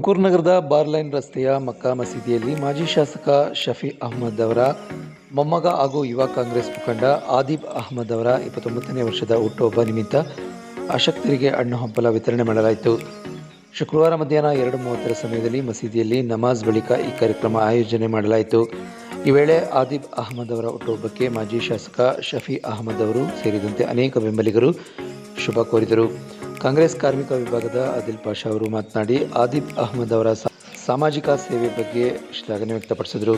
ತುಮಕೂರು ನಗರದ ಬಾರ್ಲೈನ್ ರಸ್ತೆಯ ಮಕ್ಕಾ ಮಸೀದಿಯಲ್ಲಿ ಮಾಜಿ ಶಾಸಕ ಶಫಿ ಅಹ್ಮದ್ ಅವರ ಮೊಮ್ಮಗ ಹಾಗೂ ಯುವ ಕಾಂಗ್ರೆಸ್ ಮುಖಂಡ ಆದಿಬ್ ಅಹ್ಮದ್ ಅವರ 29ನೇ ವರ್ಷದ ಹುಟ್ಟುಹಬ್ಬ ನಿಮಿತ್ತ ಅಶಕ್ತರಿಗೆ ಹಣ್ಣು ಹಂಪಲ ವಿತರಣೆ ಮಾಡಲಾಯಿತು. ಶುಕ್ರವಾರ ಮಧ್ಯಾಹ್ನ 2:30 ಸಮಯದಲ್ಲಿ ಮಸೀದಿಯಲ್ಲಿ ನಮಾಜ್ ಬಳಿಕ ಈ ಕಾರ್ಯಕ್ರಮ ಆಯೋಜನೆ ಮಾಡಲಾಯಿತು. ಈ ವೇಳೆ ಆದಿಬ್ ಅಹ್ಮದ್ ಅವರ ಹುಟ್ಟುಹಬ್ಬಕ್ಕೆ ಮಾಜಿ ಶಾಸಕ ಶಫಿ ಅಹ್ಮದ್ ಅವರು ಸೇರಿದಂತೆ ಅನೇಕ ಬೆಂಬಲಿಗರು ಶುಭ ಕೋರಿದರು. ಕಾಂಗ್ರೆಸ್ ಕಾರ್ಮಿಕ ವಿಭಾಗದ ಆದಿಲ್ ಪಾಷಾ ಅವರು ಮಾತನಾಡಿ, ಆದಿಬ್ ಅಹ್ಮದ್ ಅವರ ಸಾಮಾಜಿಕ ಸೇವೆ ಬಗ್ಗೆ ಶ್ಲಾಘನೆ ವ್ಯಕ್ತಪಡಿಸಿದರು.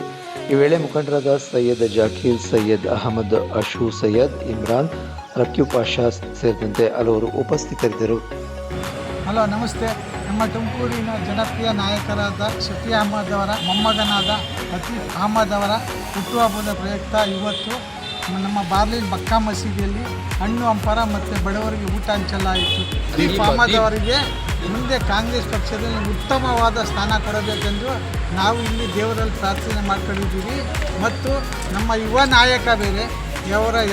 ಈ ವೇಳೆ ಮುಖಂಡರಾದ ಸೈಯದ್ ಜಾಕೀರ್, ಸೈಯದ್ ಅಹಮದ್, ಅಶು ಸೈಯದ್, ಇಮ್ರಾನ್, ರಕ್ಯೂ ಪಾಷಾ ಸೇರಿದಂತೆ ಹಲವರು ಉಪಸ್ಥಿತರಿದ್ದರು. ಹಲೋ, ನಮಸ್ತೆ. ನಮ್ಮ ತುಮಕೂರಿನ ಜನಪ್ರಿಯ ನಾಯಕರಾದ ಶಫಿ ಅಹ್ಮದ್ ಅವರ ಮೊಮ್ಮಗನಾದ ಆದಿಬ್ ಅಹ್ಮದ್ ಅವರ ಹುಟ್ಟುಹಬ್ಬದ ಪ್ರಯುಕ್ತ ಇವತ್ತು ನಮ್ಮ ಬಾರ್ಲಿನ್ ಮಕ್ಕಾ ಮಸೀದಿಯಲ್ಲಿ ಹಣ್ಣು ಹಂಪರ ಮತ್ತು ಬಡವರಿಗೆ ಊಟ ಹಂಚಲಾಯಿತು. ಆದಿಬ್ ಅಹ್ಮದ್ ಅವರಿಗೆ ಮುಂದೆ ಕಾಂಗ್ರೆಸ್ ಪಕ್ಷದಲ್ಲಿ ಉತ್ತಮವಾದ ಸ್ಥಾನ ಕೊಡಬೇಕೆಂದು ನಾವು ಇಲ್ಲಿ ದೇವರಲ್ಲಿ ಪ್ರಾರ್ಥನೆ ಮಾಡ್ಕೊಂಡಿದ್ದೀವಿ. ಮತ್ತು ನಮ್ಮ ಯುವ ನಾಯಕ ಬೇರೆ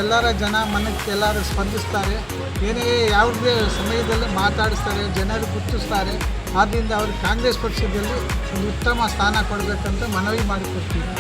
ಎಲ್ಲರ ಜನ ಮನಕ್ಕೆ ಎಲ್ಲರೂ ಸ್ಪಂದಿಸ್ತಾರೆ, ಏನೇ ಯಾವುದೇ ಸಮಯದಲ್ಲಿ ಮಾತಾಡಿಸ್ತಾರೆ, ಜನರು ಗುರುತಿಸ್ತಾರೆ. ಆದ್ದರಿಂದ ಅವರು ಕಾಂಗ್ರೆಸ್ ಪಕ್ಷದಲ್ಲಿ ಒಂದು ಉತ್ತಮ ಸ್ಥಾನ ಕೊಡಬೇಕಂತ ಮನವಿ ಮಾಡಿಕೊಡ್ತೀವಿ.